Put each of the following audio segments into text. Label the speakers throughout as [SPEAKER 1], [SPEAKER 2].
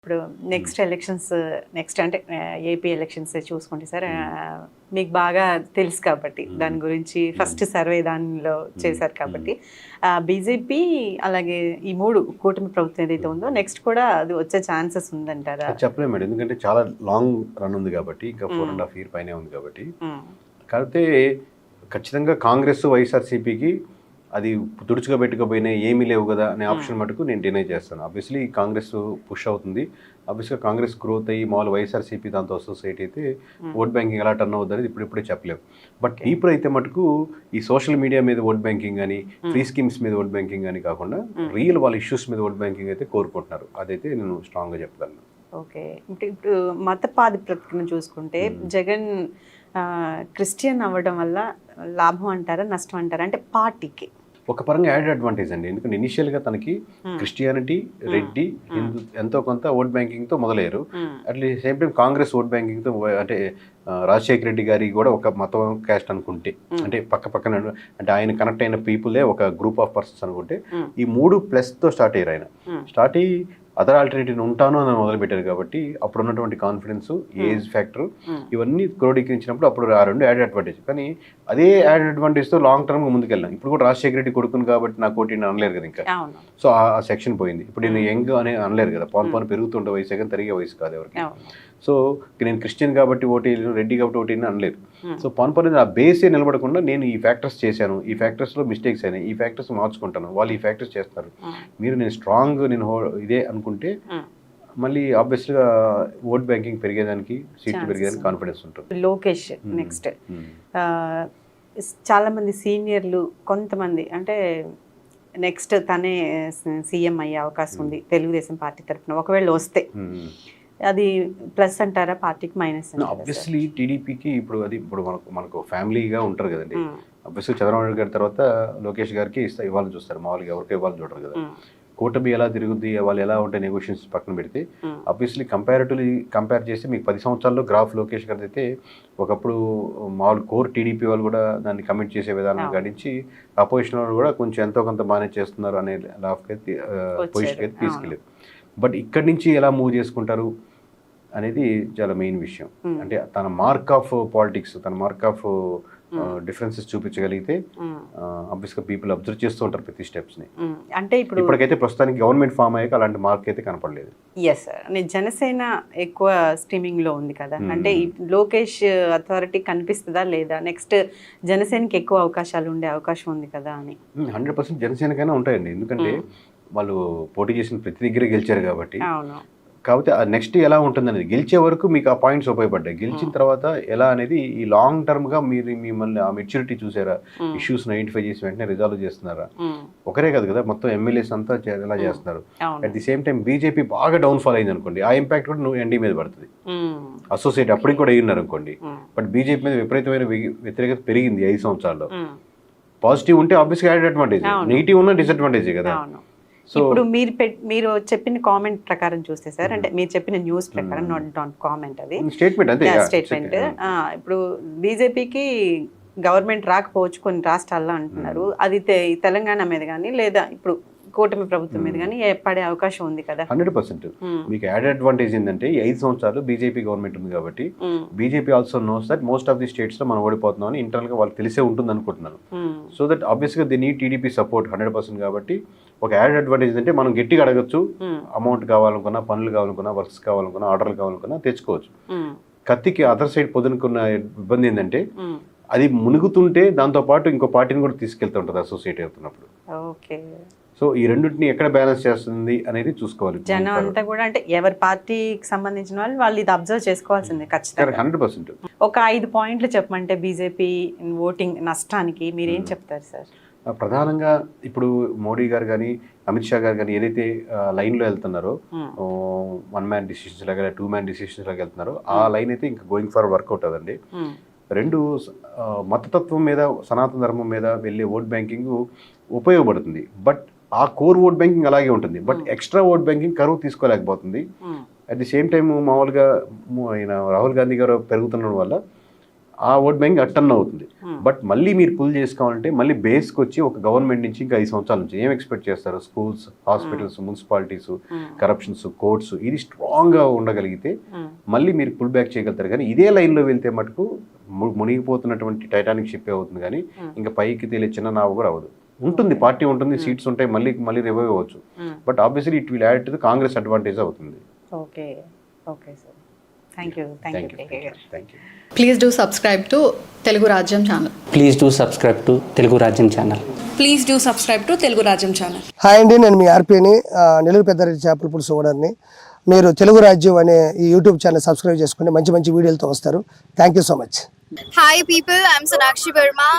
[SPEAKER 1] ఇప్పుడు నెక్స్ట్ అంటే AP elections చూసుకుంటే సార్ మీకు బాగా తెలుసు కాబట్టి దాని గురించి ఫస్ట్ సర్వే దానిలో చేశారు కాబట్టి బీజేపీ అలాగే ఈ మూడు కూటమి ప్రభుత్వం ఏదైతే ఉందో నెక్స్ట్ కూడా అది వచ్చే ఛాన్సెస్ ఉందంటారా?
[SPEAKER 2] చెప్పలేము మేడం, ఎందుకంటే చాలా లాంగ్ రన్ ఉంది కాబట్టి, ఇంకా 4.5 years పైనే ఉంది కాబట్టి. కాకపోతే ఖచ్చితంగా కాంగ్రెస్ వైఎస్ఆర్సీపీకి అది తుడుచుగా పెట్టుకోపోయినా ఏమీ లేవు కదా అనే ఆప్షన్ మటుకు నేను డినై చేస్తాను. ఆబ్వియస్లీ కాంగ్రెస్ పుష్ అవుతుంది, ఆబ్వియస్గా కాంగ్రెస్ గ్రోత్ అయ్యి మామూలు వైఎస్ఆర్సీపీ దాంతో అసోసియేట్ అయితే ఓట్ బ్యాంకింగ్ ఎలా టర్న్ అవుతుంది అనేది ఇప్పుడే చెప్పలేము. బట్ పీపుల్ అయితే మటుకు ఈ సోషల్ మీడియా మీద ఓట్ బ్యాంకింగ్ కానీ, ఫ్రీ స్కీమ్స్ మీద ఓట్ బ్యాంకింగ్ కానీ కాకుండా రియల్ వాళ్ళ ఇష్యూస్ మీద ఓట్ బ్యాంకింగ్ అయితే కోరుకుంటున్నారు. అదైతే నేను స్ట్రాంగ్గా చెప్పగలను.
[SPEAKER 1] ఓకే, ఇప్పుడు మతపాధిపత్యం చూసుకుంటే జగన్ క్రిస్టియన్ అవ్వడం వల్ల లాభం అంటారా నష్టం అంటారా? అంటే పార్టీకి
[SPEAKER 2] ఒక పరంగా యాడెడ్ అడ్వాంటేజ్ అండి, ఎందుకంటే ఇనిషియల్గా తనకి క్రిస్టియానిటీ, రెడ్డి, హిందూ ఎంతో కొంత ఓట్ బ్యాంకింగ్తో మొదలయ్యారు. అట్లీ సేమ్ టైం కాంగ్రెస్ ఓట్ బ్యాంకింగ్తో, అంటే రాజశేఖర రెడ్డి గారి కూడా ఒక మతం క్యాస్ట్ అనుకుంటే, అంటే పక్కన అంటే ఆయన కనెక్ట్ అయిన పీపులే ఒక గ్రూప్ ఆఫ్ పర్సన్స్ అనుకుంటే, ఈ 3+ స్టార్ట్ అయ్యారు. ఆయన స్టార్ట్ అయ్యి అదర్ ఆల్టర్నేటివ్ ఉంటాను అని మొదలుపెట్టారు కాబట్టి అప్పుడు ఉన్నటువంటి కాన్ఫిడెన్స్, ఏజ్ ఫ్యాక్టర్ ఇవన్నీ క్రోడీకరించినప్పుడు అప్పుడు ఆ రెండు యాడెడ్ అడ్వాంటేజ్. కానీ అదే యాడెడ్ అడ్వాంటేజ్తో లాంగ్ టర్మ్గా ముందుకెళ్ళాం. ఇప్పుడు కూడా రాజశేఖర రెడ్డి కొడుకుని కాబట్టి నాకు ఓటీ అనలేరు కదా ఇంకా. సో ఆ సెక్షన్ పోయింది. ఇప్పుడు నేను యంగ్ అని అనలేరు కదా, పవన్ పెరుగుతుంటే వయసు కానీ తరిగే వయసు కాదు ఎవరికి. సో నేను క్రిస్టియన్ కాబట్టి ఓటీ, రెడ్డి కాబట్టి ఓటీ అనలేరు. సో పవన్ ఆ బేసే నిలబడకుండా నేను ఈ ఫ్యాక్టర్స్ చేశాను, ఈ ఫ్యాక్టర్స్లో మిస్టేక్స్ అయినాయి, ఈ ఫ్యాక్టర్స్ మార్చుకుంటాను, వాళ్ళు ఈ ఫ్యాక్టర్స్ చేస్తారు, మీరు నేను స్ట్రాంగ్ నేను ఇదే అనుకుంటే మళ్ళీ ఆబ్వియస్గా ఓట్ బ్యాంకింగ్ పెరిగేదానికి, సీట్లు పెరిగేదానికి కాన్ఫిడెన్స్ ఉంటుంది.
[SPEAKER 1] లోకేష్ నెక్స్ట్ చాలా మంది సీనియర్లు కొంతమంది అంటే నెక్స్ట్ తనే సీఎం అయ్యే అవకాశం ఉంది తెలుగుదేశం పార్టీ తరఫున ఒకవేళ వస్తే, అది ప్లస్ అంటారా పార్టీకి మైనస్?
[SPEAKER 2] ఆబ్వియస్లీ టీడీపీకి ఇప్పుడు మనకు ఫ్యామిలీగా ఉంటారు కదండి. ఆబ్వియస్లీ చంద్రబాబు నాయుడు గారి తర్వాత లోకేష్ గారికి ఇవ్వాలని చూస్తారు, మామూలుగా ఎవరికి ఇవ్వాలని చూడరు కదా. కూటమి ఎలా తిరుగుద్ది, వాళ్ళు ఎలా ఉంటాయి నెగోషియేషన్స్ పక్కన పెడితే ఆబ్వియస్లీ కంపేర్ చేస్తే మీకు 10 సంవత్సరాల్లో గ్రాఫ్ లోకేష్ గారిది అయితే ఒకప్పుడు మామూలు కోర్ టీడీపీ వాళ్ళు కూడా దాన్ని కమిట్ చేసే విధానం గడించి అపోజిషన్ వాళ్ళు కూడా కొంచెం ఎంతో కొంత బాగానే చేస్తున్నారు అనే పొజిషన్కి అయితే తీసుకెళ్ళారు. బట్ ఇక్కడి నుంచి ఎలా మూవ్ చేసుకుంటారు అనేది చాలా మెయిన్ విషయం. అంటే తన మార్క్ ఆఫ్ పాలిటిక్స్, తన మార్క్ ఆఫ్ డిఫరెన్సెస్ చూపించగలిగితే ఆబ్వియస్గా పీపుల్ అబ్జర్వ్ చేస్తూ ఉంటారు ప్రతి స్టెప్స్ని.
[SPEAKER 1] అంటే ఇప్పటికైతే
[SPEAKER 2] ప్రస్తుతానికి గవర్నమెంట్ ఫామ్ అయ్యాక అలాంటి మార్క్ అయితే కనపడలేదు.
[SPEAKER 1] ఎస్ సార్, జనసేన ఎక్కువ స్ట్రీమింగ్లో ఉంది కదా, అంటే లోకేష్ అథారిటీ కనిపిస్తుందా లేదా, నెక్స్ట్ జనసేనకి ఎక్కువ అవకాశాలు ఉండే అవకాశం ఉంది కదా అని?
[SPEAKER 2] 100% జనసేనకైనా ఉంటాయండి, ఎందుకంటే వాళ్ళు పోటీ చేసిన ప్రతి దగ్గర గెలిచారు కాబట్టి. కాకపోతే నెక్స్ట్ ఎలా ఉంటుంది అనేది, గెలిచే వరకు మీకు ఆ పాయింట్స్ ఉపయోగపడ్డాయి, గెలిచిన తర్వాత ఎలా అనేది ఈ లాంగ్ టర్మ్గా మిమ్మల్ని ఆ మెచ్యూరిటీ చూసారా, ఇష్యూస్ ఐడెంటిఫై చేసి వెంటనే రిజాల్వ్ చేస్తున్నారా? ఒకరే కాదు కదా, మొత్తం ఎమ్మెల్యేస్ అంతా ఎలా చేస్తున్నారు. At the same time BJP బాగా డౌన్ఫాల్ అయింది అనుకోండి, ఆ ఇంపాక్ట్ కూడా నువ్వు ఎన్డీ మీద పడుతుంది. అసోసియేట్ అప్పటికి కూడా అయ్యున్నారు అనుకోండి, బట్ బీజేపీ మీద విపరీతమైన వ్యతిరేకత పెరిగింది 5 సంవత్సరాల్లో. పాజిటివ్ ఉంటే ఆబ్వియస్గా యాడెడ్ అడ్వాంటేజ్, నెగిటివ్ ఉన్న డిసడ్వాంటేజే కదా.
[SPEAKER 1] ఇప్పుడు మీరు చెప్పిన కామెంట్ ప్రకారం చూస్తే సార్, అంటే మీరు చెప్పిన న్యూస్ ప్రకారం, నాట్ కామెంట్, అది స్టేట్మెంట్. ఇప్పుడు బీజేపీకి గవర్నమెంట్ రాకపోవచ్చు కొన్ని రాష్ట్రాల్లో అంటున్నారు, అది తెలంగాణ మీద కానీ లేదా ఇప్పుడు కూటమి ప్రభుత్వం మీద కానీ పడే అవకాశం ఉంది కదా?
[SPEAKER 2] 100%. మీకు యాడెడ్ అడ్వాంటేజ్ ఏంటంటే ఈ 5 సంవత్సరాలు బీజేపీ గవర్నమెంట్ ఉంది కాబట్టి BJP also knows that most of the states లో మనం ఓడిపోతున్నాం అని ఇంటర్నల్ గా వాళ్ళకి తెలిసే ఉంటుంది అనుకుంటున్నాను. సో దట్ ఆబ్వియస్గా ది నీడ్ టీడీపీ సపోర్ట్ 100% కాబట్టి ఒక యాడెడ్ అడ్వాంటేజ్ అంటే మనం గట్టిగా అడగచ్చు, అమౌంట్ కావాలనుకున్నా, పనులు కావాలనుకున్నా, వర్క్స్ కావాలనుకున్నా, ఆర్డర్లు కావాలనుకున్నా తెచ్చుకోవచ్చు. కత్తికి అదర్ సైడ్ పొద్దునుకున్న ఇబ్బంది ఏంటంటే అది మునుగుతుంటే దాంతో పాటు ఇంకో పార్టీని కూడా తీసుకెళ్తూ ఉంటుంది అసోసియేట్ అవుతున్నప్పుడు. సో ఈ రెండింటిని ఎక్కడ బ్యాలెన్స్ చేస్తుంది అనేది చూసుకోవాలి
[SPEAKER 1] జనం అంతా కూడా. అంటే ఎవరి పార్టీకి సంబంధించిన వాళ్ళు ఇది అబ్జర్వ్ చేసుకోవాల్సిందే ఖచ్చితంగా.
[SPEAKER 2] 100%. ఒక
[SPEAKER 1] 5 పాయింట్లు చెప్పమంటే బీజేపీ ఓటింగ్ నష్టానికి మీరేం చెప్తారు సార్?
[SPEAKER 2] ప్రధానంగా ఇప్పుడు మోడీ గారు కానీ, అమిత్ షా గారు కానీ ఏదైతే లైన్లో వెళ్తున్నారో, 1 man డిసిషన్స్ లాగా 2 man డిసిషన్స్ లాగా వెళ్తున్నారో ఆ లైన్ అయితే ఇంకా గోయింగ్ ఫార్ వర్కౌట్ అవ్వదండి. 2 మతతత్వం మీద, సనాతన ధర్మం మీద వెళ్ళే ఓట్ బ్యాంకింగ్ ఉపయోగపడుతుంది, బట్ ఆ కోర్ ఓట్ బ్యాంకింగ్ అలాగే ఉంటుంది. బట్ ఎక్స్ట్రా ఓట్ బ్యాంకింగ్ కరువు తీసుకోలేకపోతుంది. అట్ ది సేమ్ టైం మామూలుగా ఆయన రాహుల్ గాంధీ గారు పెరుగుతుండడం వల్ల ఆ ఓట్ బ్యాంక్ టర్న్ అవుతుంది. బట్ మళ్ళీ మీరు పుల్ చేసుకోవాలంటే మళ్ళీ బేస్కి వచ్చి ఒక గవర్నమెంట్ నుంచి ఇంకా 5 సంవత్సరాల నుంచి ఏం ఎక్స్పెక్ట్ చేస్తారు? Schools, hospitals, municipalities, corruptions, courts, ఇది స్ట్రాంగ్గా ఉండగలిగితే మళ్ళీ మీరు పుల్ బ్యాక్ చేయగలుగుతారు. కానీ ఇదే లైన్లో వెళ్తే మటుకు మునిగిపోతున్నటువంటి టైటానిక్ షిప్ అవుతుంది, కానీ ఇంకా పైకి తేలే చిన్న నావు కూడా అవ్వదు. ఉంటుంది, పార్టీ ఉంటుంది, సీట్స్ ఉంటాయి, మళ్ళీ రివైవ్ అవ్వచ్చు. But obviously it will add to the Congress advantage అవుతుంది.
[SPEAKER 1] Okay okay sir, thank you.
[SPEAKER 3] Please do subscribe to Telugu Rajyam channel.
[SPEAKER 4] Please do subscribe to Telugu Rajyam channel.
[SPEAKER 5] Please do subscribe to Telugu Rajyam channel.
[SPEAKER 6] Hi అండి, నేను మీ ఆర్పీని, నెల్లూరు పెద్దారెడ్డి చేపల పులుసు ఓనర్ని. మీరు తెలుగు రాజ్యం అనే ఈ యూట్యూబ్ ఛానల్ సబ్స్క్రైబ్ చేసుకుని మంచి వీడియోలతో వస్తారు. Thank you so much.
[SPEAKER 7] Hi people, I'm Sonakshi Verma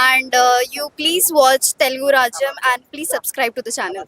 [SPEAKER 7] and you please watch Telugu Rajyam and please subscribe to the channel.